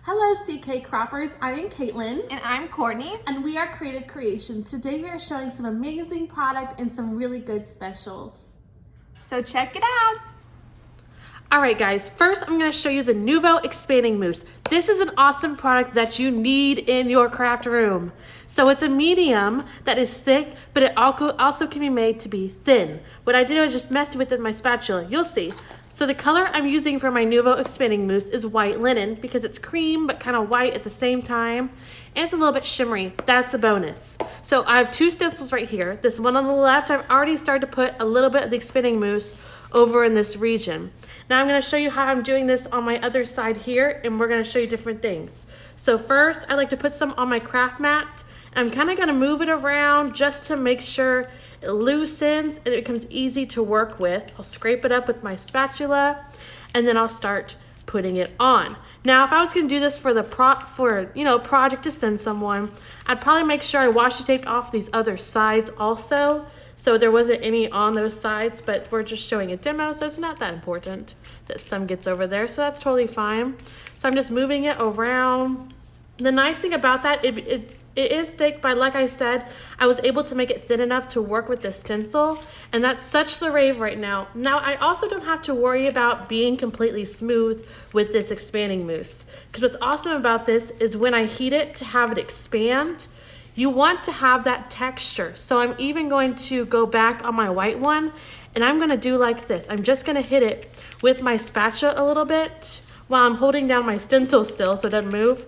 Hello CK Croppers, I am Caitlin. And I'm Courtney. And we are Creative Creations. Today we are showing some amazing product and some really good specials. So check it out. All right guys, first I'm going to show you the Nuvo expanding mousse. This is an awesome product that you need in your craft room. So it's a medium that is thick, but it also can be made to be thin. What I did was just mess with it with my spatula. You'll see. So the color I'm using for my Nuvo expanding mousse is white linen because it's cream but kind of white at the same time. And it's a little bit shimmery. That's a bonus. So I have two stencils right here. This one on the left, I've already started to put a little bit of the expanding mousse over in this region. Now I'm going to show you how I'm doing this on my other side here, and we're going to show you different things. So first, I like to put some on my craft mat. I'm kind of going to move it around just to make sure it loosens and it becomes easy to work with. I'll scrape it up with my spatula, and then I'll start putting it on. Now, if I was going to do this for the project to send someone, I'd probably make sure I washi taped off these other sides also, so there wasn't any on those sides, but we're just showing a demo, so it's not that important that some gets over there, so that's totally fine. So I'm just moving it around. The nice thing about that, it is thick, but like I said, I was able to make it thin enough to work with the stencil, and that's such the rave right now. Now, I also don't have to worry about being completely smooth with this expanding mousse, because what's awesome about this is when I heat it to have it expand, you want to have that texture. So I'm even going to go back on my white one, and I'm gonna do like this. I'm just gonna hit it with my spatula a little bit while I'm holding down my stencil still so it doesn't move,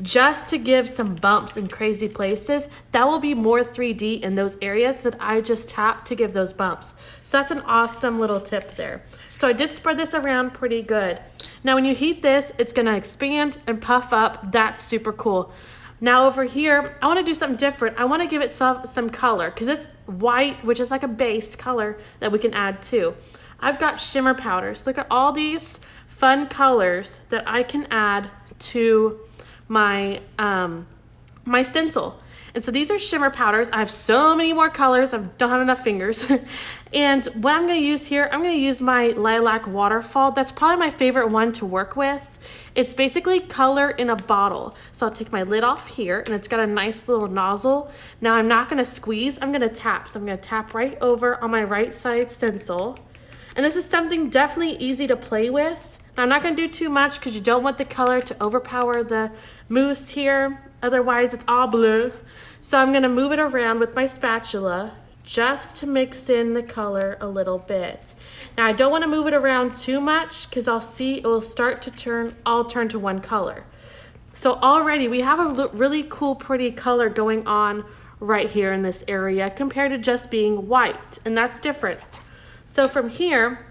just to give some bumps in crazy places. That will be more 3D in those areas that I just tapped to give those bumps. So that's an awesome little tip there. So I did spread this around pretty good. Now when you heat this, it's gonna expand and puff up. That's super cool. Now over here, I want to do something different. I want to give it some color because it's white, which is like a base color that we can add too. I've got shimmer powders. Look at all these fun colors that I can add to my my stencil. And so these are shimmer powders. I have so many more colors. I don't have enough fingers. And what I'm going to use here, I'm going to use my lilac waterfall. That's probably my favorite one to work with. It's basically color in a bottle. So I'll take my lid off here, and it's got a nice little nozzle. Now I'm not going to squeeze, I'm going to tap. So I'm going to tap right over on my right side stencil. And this is something definitely easy to play with. Now, I'm not going to do too much because you don't want the color to overpower the mousse here. Otherwise, it's all blue. So I'm going to move it around with my spatula just to mix in the color a little bit. Now, I don't want to move it around too much because I'll see it will start to all turn to one color. So already we have a really cool, pretty color going on right here in this area compared to just being white, and that's different. So from here,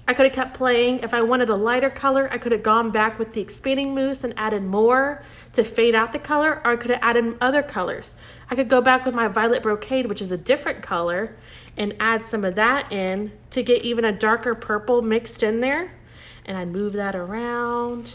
I could have kept playing. If I wanted a lighter color, I could have gone back with the expanding mousse and added more to fade out the color, or I could have added other colors. I could go back with my violet brocade, which is a different color, and add some of that in to get even a darker purple mixed in there. And I'd move that around.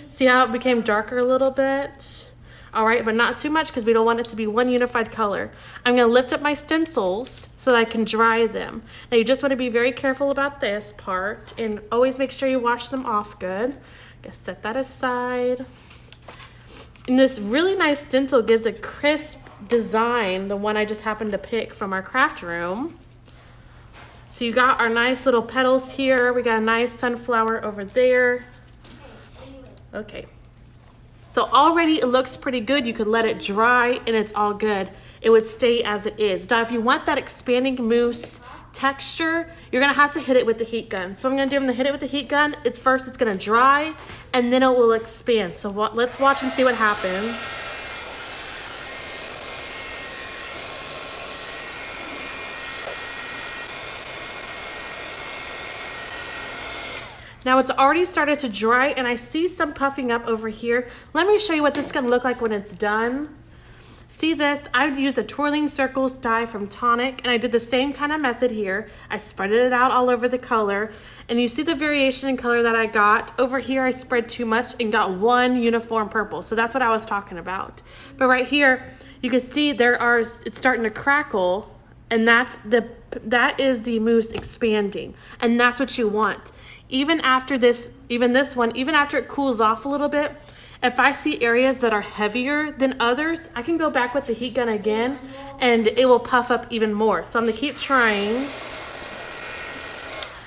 See how it became darker a little bit? All right, but not too much because we don't want it to be one unified color. I'm going to lift up my stencils so that I can dry them. Now you just want to be very careful about this part and always make sure you wash them off good. I'm going to set that aside. And this really nice stencil gives a crisp design, the one I just happened to pick from our craft room. So you got our nice little petals here. We got a nice sunflower over there. Okay. So already it looks pretty good. You could let it dry and it's all good. It would stay as it is. Now, if you want that expanding mousse texture, you're gonna have to hit it with the heat gun. So I'm gonna do them to hit it with the heat gun. It's gonna dry and then it will expand. So let's watch and see what happens. Now it's already started to dry and I see some puffing up over here. Let me show you what this is gonna look like when it's done. See this? I've used a twirling circles die from Tonic, and I did the same kind of method here. I spread it out all over the color, and you see the variation in color that I got. Over here I spread too much and got one uniform purple, so that's what I was talking about. But right here, you can see it's starting to crackle, and that is the mousse expanding, and that's what you want. Even after this, even after it cools off a little bit, If I see areas that are heavier than others, I can go back with the heat gun again and it will puff up even more. So I'm gonna keep trying.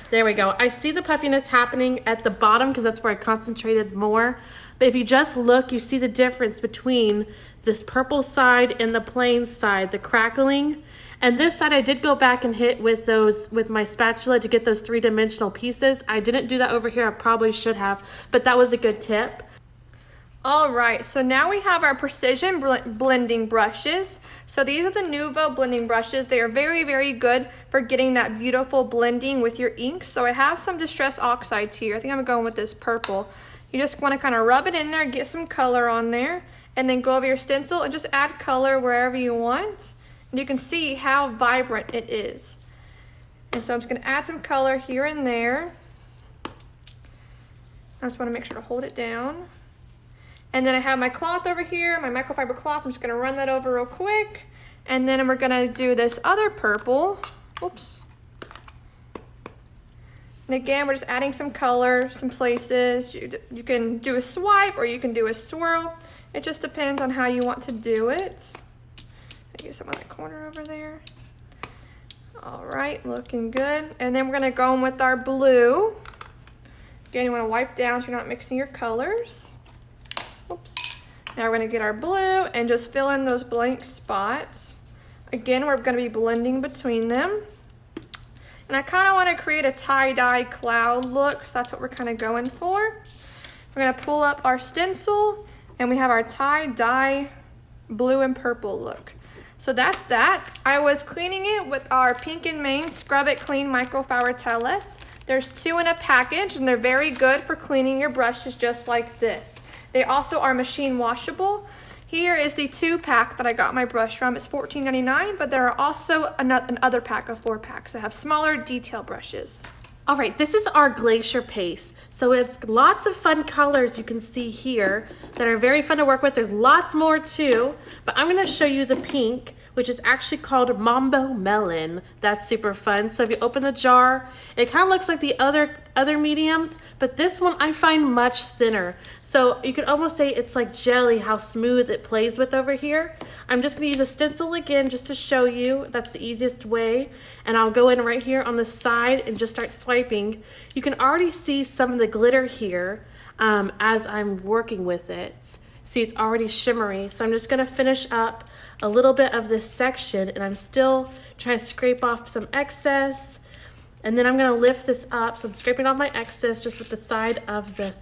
There we go. I see the puffiness happening at the bottom because that's where I concentrated more. But if you just look, you see the difference between this purple side and the plain side, the crackling. And this side I did go back and hit with my spatula to get those 3-dimensional pieces. I didn't do that over here. I probably should have, but that was a good tip. All right, so now we have our precision blending brushes. So these are the Nuvo blending brushes. They are very, very good for getting that beautiful blending with your ink. So I have some Distress Oxides here. I think I'm going with this purple. You just want to kind of rub it in there, get some color on there, and then go over your stencil and just add color wherever you want. And you can see how vibrant it is. And so I'm just going to add some color here and there. I just want to make sure to hold it down. And then I have my cloth over here, my microfiber cloth. I'm just gonna run that over real quick. And then we're gonna do this other purple. Oops. And again, we're just adding some color, some places. You can do a swipe or you can do a swirl. It just depends on how you want to do it. Get some on that corner over there. All right, looking good. And then we're gonna go in with our blue. Again, you wanna wipe down so you're not mixing your colors. Oops. Now we're going to get our blue and just fill in those blank spots. Again, we're going to be blending between them. And I kind of want to create a tie-dye cloud look, so that's what we're kind of going for. We're going to pull up our stencil and we have our tie-dye blue and purple look. So that's that. I was cleaning it with our Pink and Main Scrub It Clean Microfiber towelettes. There's 2 in a package and they're very good for cleaning your brushes just like this. They also are machine washable. Here is the 2-pack that I got my brush from. It's $14.99, but there are also another pack of 4 packs that have smaller detail brushes. All right, this is our Glacier paste. So it's lots of fun colors you can see here that are very fun to work with. There's lots more too, but I'm gonna show you the pink, which is actually called Mambo Melon. That's super fun. So if you open the jar, it kind of looks like the other mediums, but this one I find much thinner. So you could almost say it's like jelly, how smooth it plays with over here. I'm just gonna use a stencil again just to show you. That's the easiest way. And I'll go in right here on the side and just start swiping. You can already see some of the glitter here as I'm working with it. See, it's already shimmery. So I'm just gonna finish up a little bit of this section and I'm still trying to scrape off some excess. And then I'm gonna lift this up. So I'm scraping off my excess just with the side of the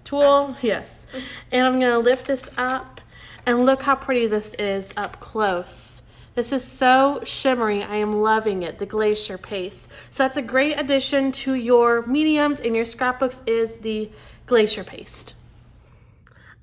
tool, yes. And I'm gonna lift this up and look how pretty this is up close. This is so shimmery. I am loving it, the Glacier paste. So that's a great addition to your mediums and your scrapbooks is the Glacier paste.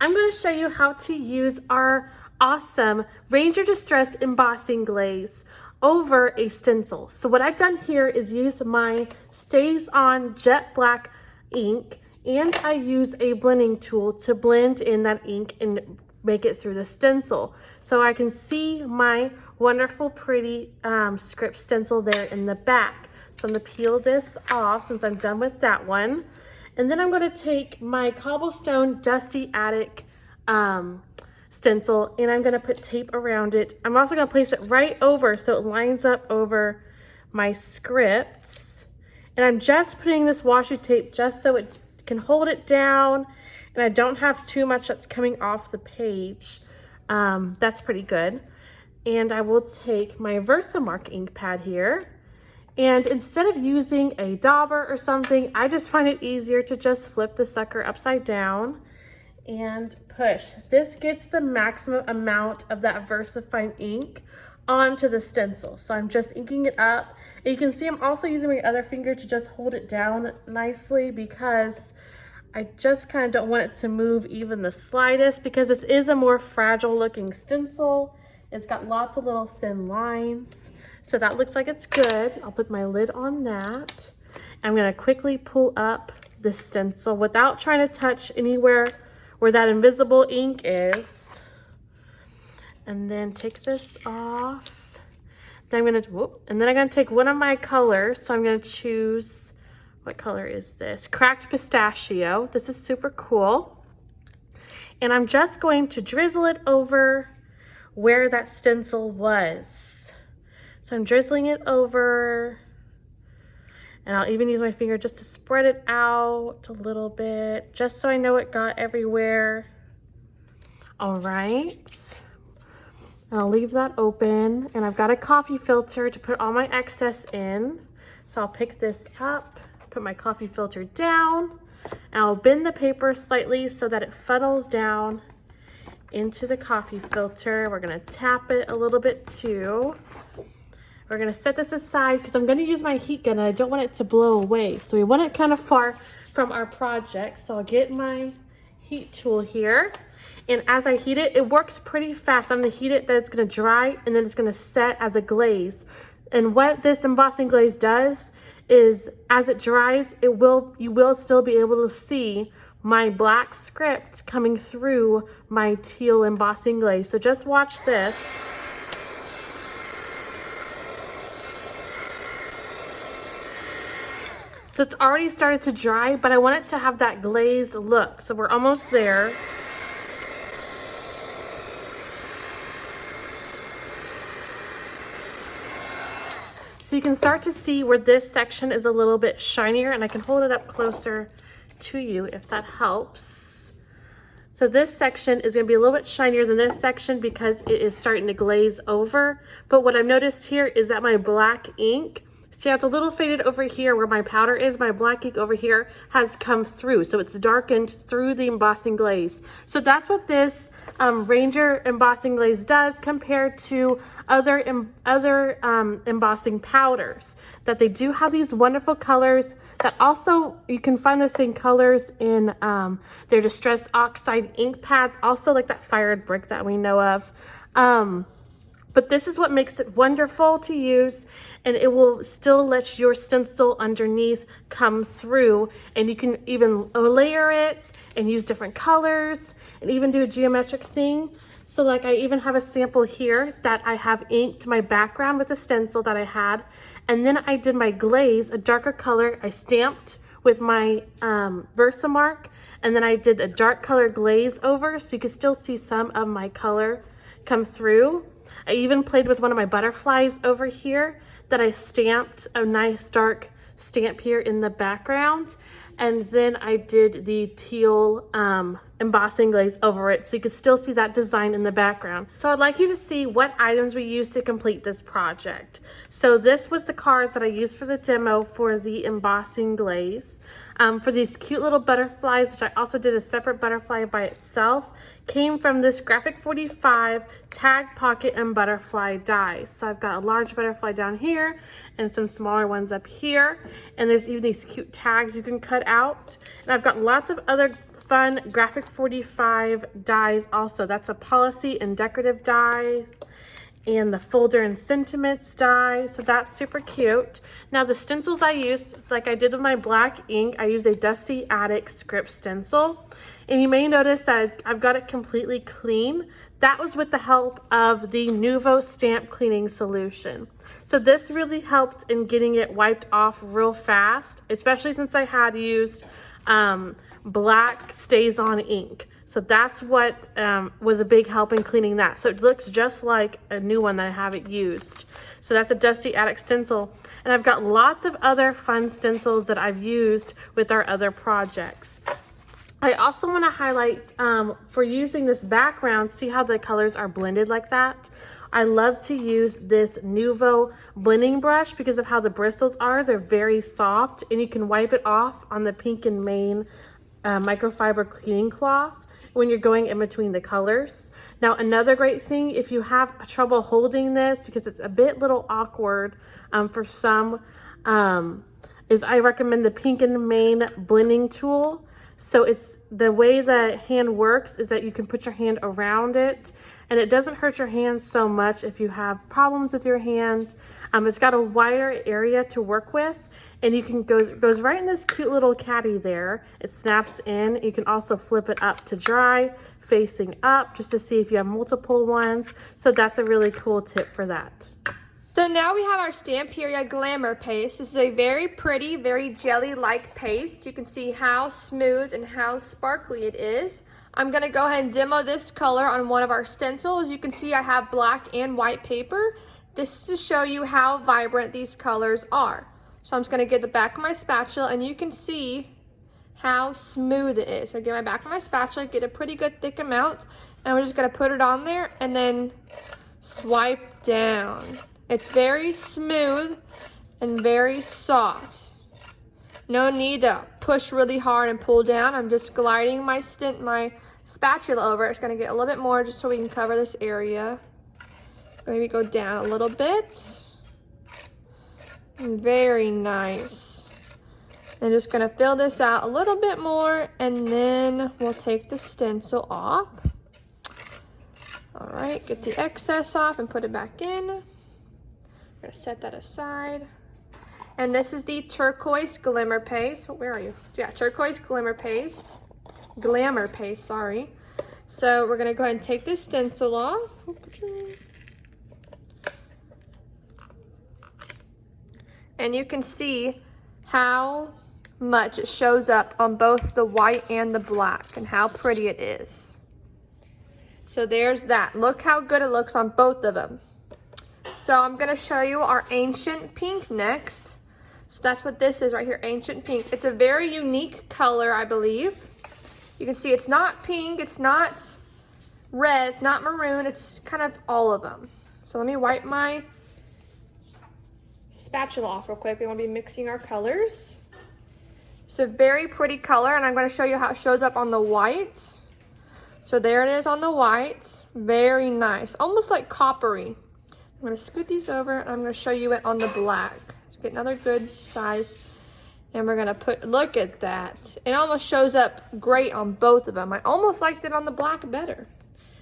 I'm going to show you how to use our awesome Ranger Distress embossing glaze over a stencil. So what I've done here is use my Stays On Jet Black ink and I use a blending tool to blend in that ink and make it through the stencil. So I can see my wonderful pretty script stencil there in the back. So I'm going to peel this off since I'm done with that one. And then I'm going to take my Cobblestone Dusty Attic stencil and I'm going to put tape around it. I'm also going to place it right over so it lines up over my scripts. And I'm just putting this washi tape just so it can hold it down and I don't have too much that's coming off the page. That's pretty good. And I will take my Versamark ink pad here. And instead of using a dauber or something, I just find it easier to just flip the sucker upside down and push. This gets the maximum amount of that VersaFine ink onto the stencil. So I'm just inking it up. And you can see I'm also using my other finger to just hold it down nicely because I just kind of don't want it to move even the slightest because this is a more fragile looking stencil. It's got lots of little thin lines. So that looks like it's good. I'll put my lid on that. I'm gonna quickly pull up the stencil without trying to touch anywhere where that invisible ink is. And then take this off. Then I'm gonna, and then I'm gonna take one of my colors. So I'm gonna choose what color is this? Cracked pistachio. This is super cool. And I'm just going to drizzle it over where that stencil was. So I'm drizzling it over, and I'll even use my finger just to spread it out a little bit, just so I know it got everywhere. All right. And I'll leave that open, and I've got a coffee filter to put all my excess in. So I'll pick this up, put my coffee filter down, and I'll bend the paper slightly so that it funnels down into the coffee filter. We're gonna tap it a little bit too. We're gonna set this aside because I'm gonna use my heat gun and I don't want it to blow away. So we want it kind of far from our project. So I'll get my heat tool here. And as I heat it, it works pretty fast. I'm gonna heat it, then it's gonna dry, and then it's gonna set as a glaze. And what this embossing glaze does is, as it dries, you will still be able to see my black script coming through my teal embossing glaze. So just watch this. So it's already started to dry, but I want it to have that glazed look. So we're almost there. So you can start to see where this section is a little bit shinier, and I can hold it up closer to you if that helps. So this section is going to be a little bit shinier than this section because it is starting to glaze over. But what I've noticed here is that my black ink, see how it's a little faded over here where my powder is, my black ink over here has come through. So it's darkened through the embossing glaze. So that's what this Ranger embossing glaze does compared to other embossing powders. That they do have these wonderful colors that also, you can find the same colors in their distress oxide ink pads, also like that fired brick that we know of. But this is what makes it wonderful to use, and it will still let your stencil underneath come through, and you can even layer it and use different colors and even do a geometric thing. So like I even have a sample here that I have inked my background with a stencil that I had, and then I did my glaze, a darker color, I stamped with my Versamark, and then I did a dark color glaze over so you could still see some of my color come through. I even played with one of my butterflies over here that I stamped a nice dark stamp here in the background. And then I did the teal embossing glaze over it so you can still see that design in the background. So I'd like you to see what items we used to complete this project. So this was the cards that I used for the demo for the embossing glaze. For these cute little butterflies, which I also did a separate butterfly by itself, came from this Graphic 45 tag pocket and butterfly dies. So I've got a large butterfly down here and some smaller ones up here. And there's even these cute tags you can cut out. And I've got lots of other fun Graphic 45 dies also. That's a policy and decorative die, and the folder and sentiments die, so that's super cute. Now the stencils I used, like I did with my black ink, I used a Dusty Attic script stencil, and you may notice that I've got it completely clean. That was with the help of the Nuvo stamp cleaning solution. So this really helped in getting it wiped off real fast, especially since I had used black stays on ink. So that's what was a big help in cleaning that. So it looks just like a new one that I haven't used. So that's a Dusty Attic stencil. And I've got lots of other fun stencils that I've used with our other projects. I also want to highlight for using this background, see how the colors are blended like that? I love to use this Nuvo blending brush because of how the bristles are. They're very soft, and you can wipe it off on the Pink and Main microfiber cleaning cloth when you're going in between the colors. Now another great thing, if you have trouble holding this because it's a bit little awkward for some, is I recommend the Pink and Main blending tool. So it's the way the hand works is that you can put your hand around it, and it doesn't hurt your hands so much if you have problems with your hand. It's got a wider area to work with, and you can goes right in this cute little caddy there. It snaps in. You can also flip it up to dry, facing up, just to see if you have multiple ones. So that's a really cool tip for that. So now we have our Stamperia Glamour paste. This is a very pretty, very jelly-like paste. You can see how smooth and how sparkly it is. I'm gonna go ahead and demo this color on one of our stencils. You can see I have black and white paper. This is to show you how vibrant these colors are. So I'm just gonna get the back of my spatula and you can see how smooth it is. So get my back of my spatula, get a pretty good thick amount, and we're just gonna put it on there and then swipe down. It's very smooth and very soft. No need to push really hard and pull down. I'm just gliding my spatula over. It's gonna get a little bit more just so we can cover this area. Maybe go down a little bit. Very nice. I'm just gonna fill this out a little bit more and then we'll take the stencil off. All right, get the excess off and put it back in. I'm gonna set that aside. And this is the turquoise glimmer paste. Where are you? Yeah, turquoise glamour paste, sorry. So we're gonna go ahead and take this stencil off. And you can see how much it shows up on both the white and the black and how pretty it is. So there's that. Look how good it looks on both of them. So I'm gonna show you our ancient pink next. So that's what this is right here, ancient pink. It's a very unique color, I believe. You can see it's not pink, it's not red, it's not maroon, it's kind of all of them. So let me wipe my spatula off real quick. We want to be mixing our colors. It's a very pretty color and I'm going to show you how it shows up on the white. So there it is on the white. Very nice, almost like coppery. I'm going to scoot these over and I'm going to show you it on the black. So get another good size and we're going to put, look at that. It almost shows up great on both of them. I almost liked it on the black better.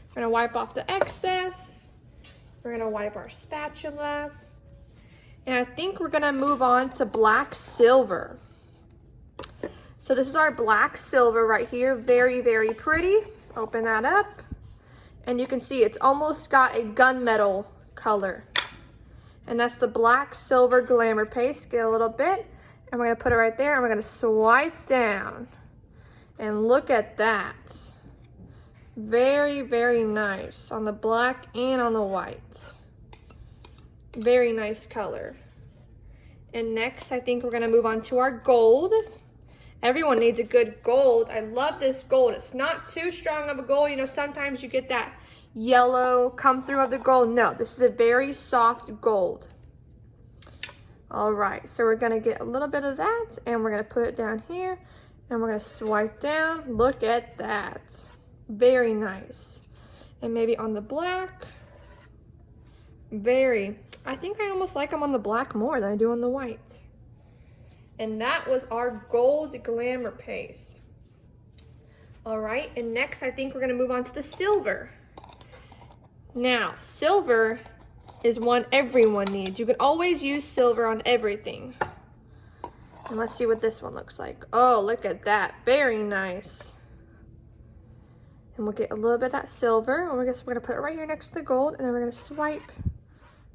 We're going to wipe off the excess. We're going to wipe our spatula. And I think we're going to move on to black silver. So this is our black silver right here. Very, very pretty. Open that up. And you can see it's almost got a gunmetal color. And that's the black silver glamour paste. Get a little bit. And we're going to put it right there. And we're going to swipe down. And look at that. Very, very nice on the black and on the white. Very nice color. And next, I think we're gonna move on to our gold. Everyone needs a good gold. I love this gold. It's not too strong of a gold. You know, sometimes you get that yellow come through of the gold. No, this is a very soft gold. All right, so we're gonna get a little bit of that and we're gonna put it down here and we're gonna swipe down. Look at that. Very nice. And maybe on the black. I think I almost like them on the black more than I do on the white. And that was our gold glamour paste. All right, and next I think we're gonna move on to the silver. Now, silver is one everyone needs. You can always use silver on everything. And let's see what this one looks like. Oh, look at that, very nice. And we'll get a little bit of that silver, and I guess we're gonna put it right here next to the gold, and then we're gonna swipe.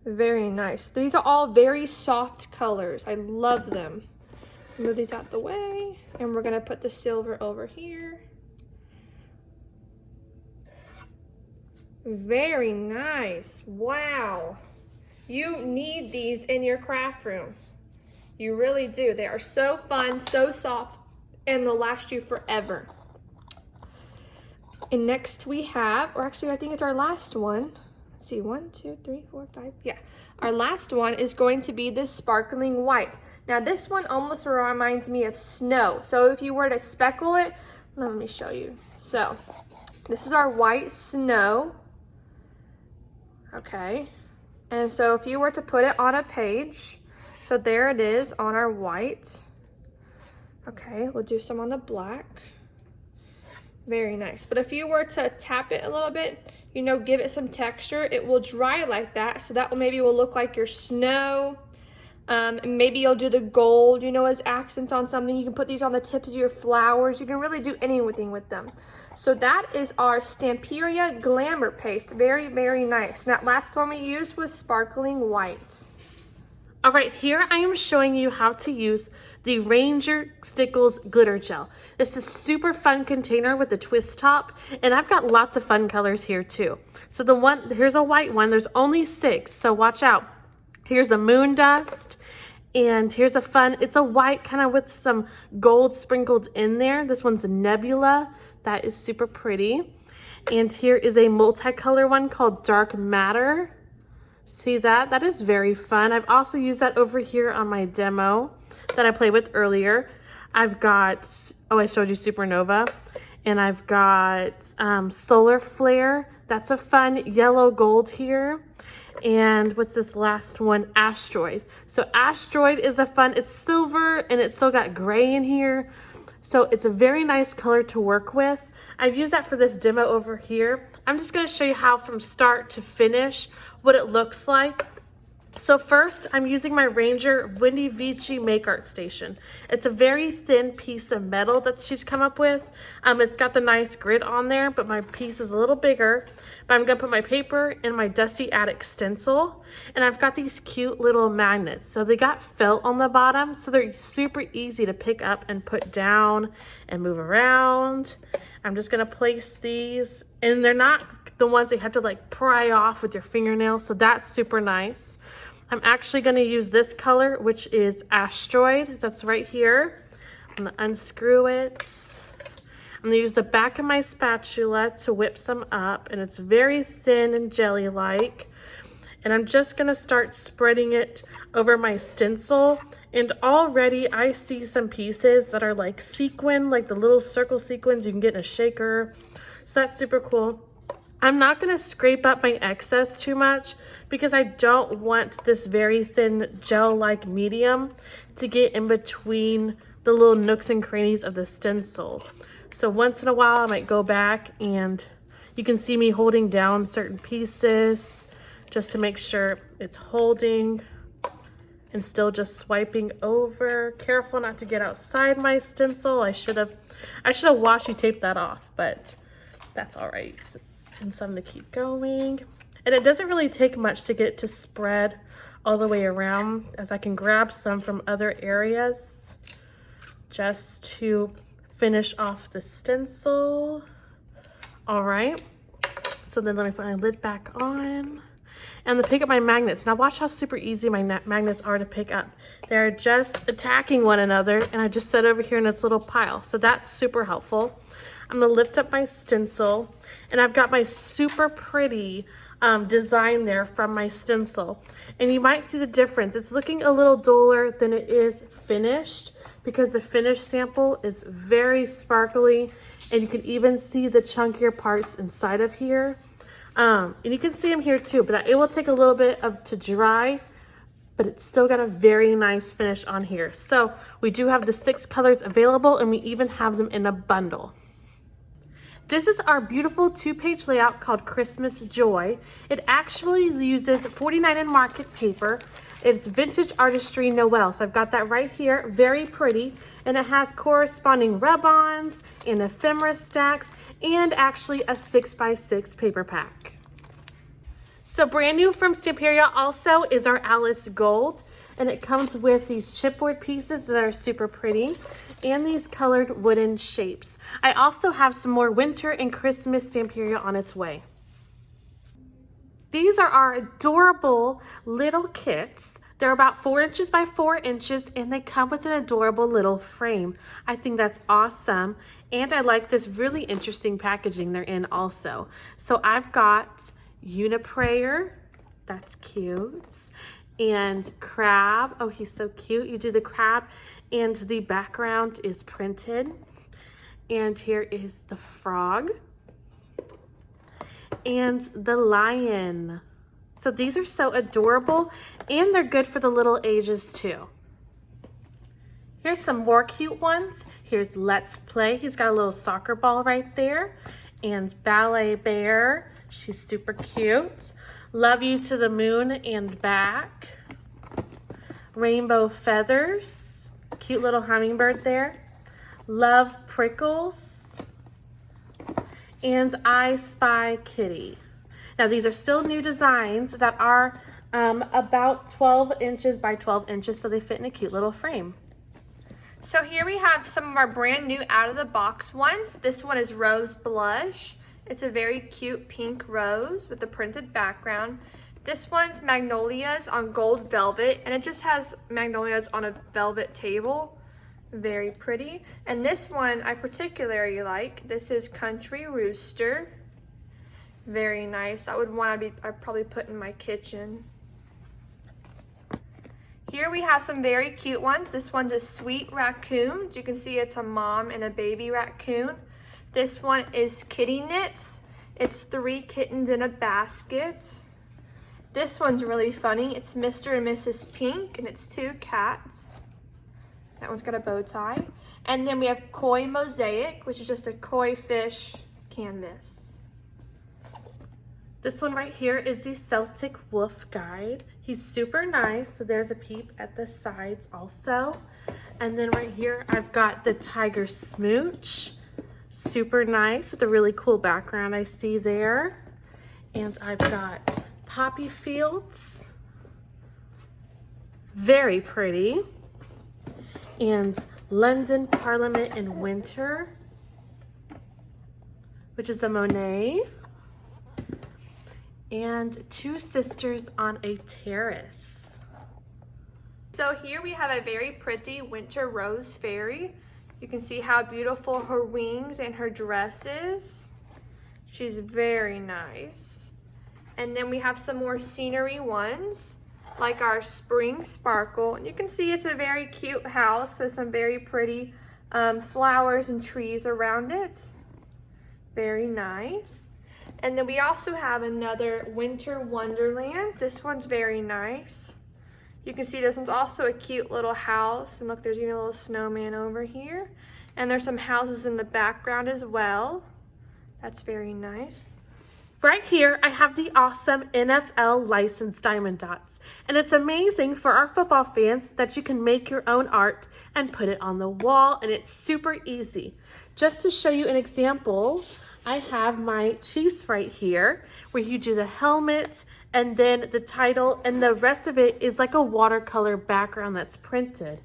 Very nice. These are all very soft colors. I love them. Move these out the way, and we're gonna put the silver over here. Very nice. Wow. You need these in your craft room. You really do. They are so fun, so soft, and they'll last you forever. And next we have, or actually I think it's our last one. Let's see, 1, 2, 3, 4, 5. Yeah, our last one is going to be this sparkling white. Now this one almost reminds me of snow. So if you were to speckle it, let me show you. So this is our white snow. Okay, and so if you were to put it on a page, so there it is on our white. Okay, we'll do some on the black. Very nice. But if you were to tap it a little bit, you know, give it some texture, it will dry like that. So that maybe will look like your snow, Maybe you'll do the gold, as accents on something. You can put these on the tips of your flowers. You can really do anything with them. So that is our Stamperia Glamour paste. Very, very nice. And that last one we used was sparkling white. All right, here I am showing you how to use the Ranger Stickles glitter gel. This is a super fun container with a twist top, and I've got lots of fun colors here too. So here's a white one. There's only 6, so watch out. Here's a moon dust, and here's it's a white kind of with some gold sprinkled in there. This one's a nebula. That is super pretty. And here is a multicolor one called Dark Matter. See that? That is very fun. I've also used that over here on my demo that I played with earlier. I've got, I showed you Supernova. And I've got Solar Flare. That's a fun yellow gold here. And what's this last one? Asteroid. So Asteroid is it's silver and it's still got gray in here. So it's a very nice color to work with. I've used that for this demo over here. I'm just going to show you how from start to finish what it looks like. So first, I'm using my Ranger Windy Vici Make Art Station. It's a very thin piece of metal that she's come up with. It's got the nice grid on there, but my piece is a little bigger. But I'm gonna put my paper and my Dusty Attic stencil, and I've got these cute little magnets. So they got felt on the bottom, so they're super easy to pick up and put down and move around. I'm just gonna place these, and they're not the ones that you have to like pry off with your fingernails, so that's super nice. I'm actually going to use this color, which is Asteroid. That's right here. I'm going to unscrew it. I'm going to use the back of my spatula to whip some up, and it's very thin and jelly-like. And I'm just going to start spreading it over my stencil. And already I see some pieces that are like sequin, like the little circle sequins you can get in a shaker. So that's super cool. I'm not going to scrape up my excess too much because I don't want this very thin gel-like medium to get in between the little nooks and crannies of the stencil. So once in a while I might go back, and you can see me holding down certain pieces just to make sure it's holding, and still just swiping over. Careful not to get outside my stencil. I should have washi taped that off, but that's all right. And some to keep going. And it doesn't really take much to get to spread all the way around, as I can grab some from other areas just to finish off the stencil. All right, so then let me put my lid back on and then pick up my magnets. Now watch how super easy my magnets are to pick up. They're just attacking one another, and I just set over here in this little pile. So that's super helpful. I'm gonna lift up my stencil, and I've got my super pretty design there from my stencil. And you might see the difference. It's looking a little duller than it is finished, because the finished sample is very sparkly, and you can even see the chunkier parts inside of here. And you can see them here too, but it will take a little bit to dry, but it's still got a very nice finish on here. So we do have the 6 colors available, and we even have them in a bundle. This is our beautiful 2-page layout called Christmas Joy. It actually uses 49 and market paper. It's vintage artistry Noel. So I've got that right here, very pretty. And it has corresponding rub-ons and ephemera stacks, and actually a 6x6 paper pack. So brand new from Stamperia also is our Alice Gold. And it comes with these chipboard pieces that are super pretty, and these colored wooden shapes. I also have some more winter and Christmas Stamperia on its way. These are our adorable little kits. They're about 4 inches by 4 inches, and they come with an adorable little frame. I think that's awesome, and I like this really interesting packaging they're in also. So I've got Uniprayer, that's cute. And crab, oh, he's so cute. You do the crab, and the background is printed. And here is the frog and the lion. So these are so adorable, and they're good for the little ages too. Here's some more cute ones. Here's Let's Play. He's got a little soccer ball right there. And Ballet Bear, she's super cute. Love You to the Moon and Back. rainbow feathers, cute little hummingbird there, love prickles, and I spy kitty. Now these are still new designs that are about 12 inches by 12 inches, so they fit in a cute little frame. So here we have some of our brand new out of the box ones. This one is Rose Blush. It's a very cute pink rose with a printed background. This one's Magnolias on gold velvet, and it just has magnolias on a velvet table. Very pretty. And this one I particularly like. This is Country Rooster. Very nice. That would one I'd probably put in my kitchen. Here we have some very cute ones. This one's a sweet raccoon. As you can see, it's a mom and a baby raccoon. This one is kitty knits. It's 3 kittens in a basket. This one's really funny. It's Mr. and Mrs. Pink, and it's 2 cats. That one's got a bow tie. And then we have Koi Mosaic, which is just a koi fish canvas. This one right here is the Celtic Wolf Guide. He's super nice, so there's a peep at the sides also. And then right here, I've got the Tiger Smooch. Super nice with a really cool background I see there. And I've got Poppy Fields. Very pretty. And London Parliament in Winter, which is a Monet. And 2 Sisters on a Terrace. So here we have a very pretty winter rose fairy. You can see how beautiful her wings and her dress is. She's very nice. And then we have some more scenery ones, like our Spring Sparkle. And you can see it's a very cute house with some very pretty flowers and trees around it. Very nice. And then we also have another Winter Wonderland. This one's very nice. You can see this one's also a cute little house. And look, there's even a little snowman over here. And there's some houses in the background as well. That's very nice. Right here, I have the awesome NFL licensed diamond dots. And it's amazing for our football fans that you can make your own art and put it on the wall, and it's super easy. Just to show you an example, I have my Chiefs right here, where you do the helmet and then the title, and the rest of it is like a watercolor background that's printed.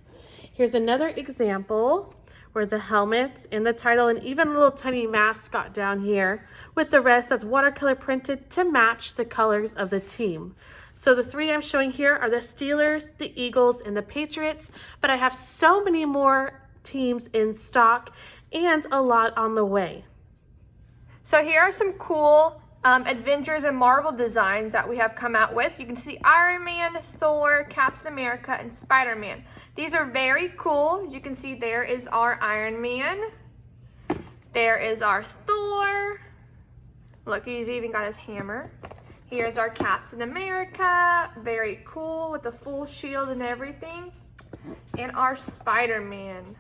Here's another example where the helmet and the title and even a little tiny mascot down here with the rest that's watercolor printed to match the colors of the team. So the 3 I'm showing here are the Steelers, the Eagles, and the Patriots, but I have so many more teams in stock and a lot on the way. So here are some cool Avengers and Marvel designs that we have come out with. You can see Iron Man, Thor, Captain America, and Spider-Man. These are very cool. You can see there is our Iron Man. There is our Thor. Look, he's even got his hammer. Here's our Captain America. Very cool with the full shield and everything. And our Spider-Man.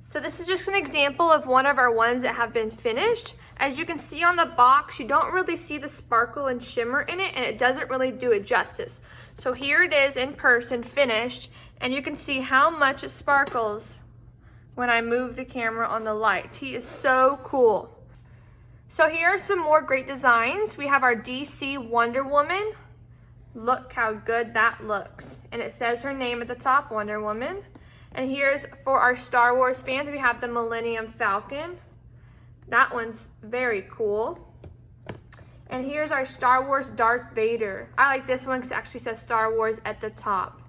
So this is just an example of one of our ones that have been finished. As you can see on the box, you don't really see the sparkle and shimmer in it, and it doesn't really do it justice. So here it is in person, finished, and you can see how much it sparkles when I move the camera on the light. He is so cool. So here are some more great designs. We have our DC Wonder Woman. Look how good that looks. And it says her name at the top, Wonder Woman. And here's for our Star Wars fans, we have the Millennium Falcon. That one's very cool. And here's our Star Wars Darth Vader. I like this one because it actually says Star Wars at the top.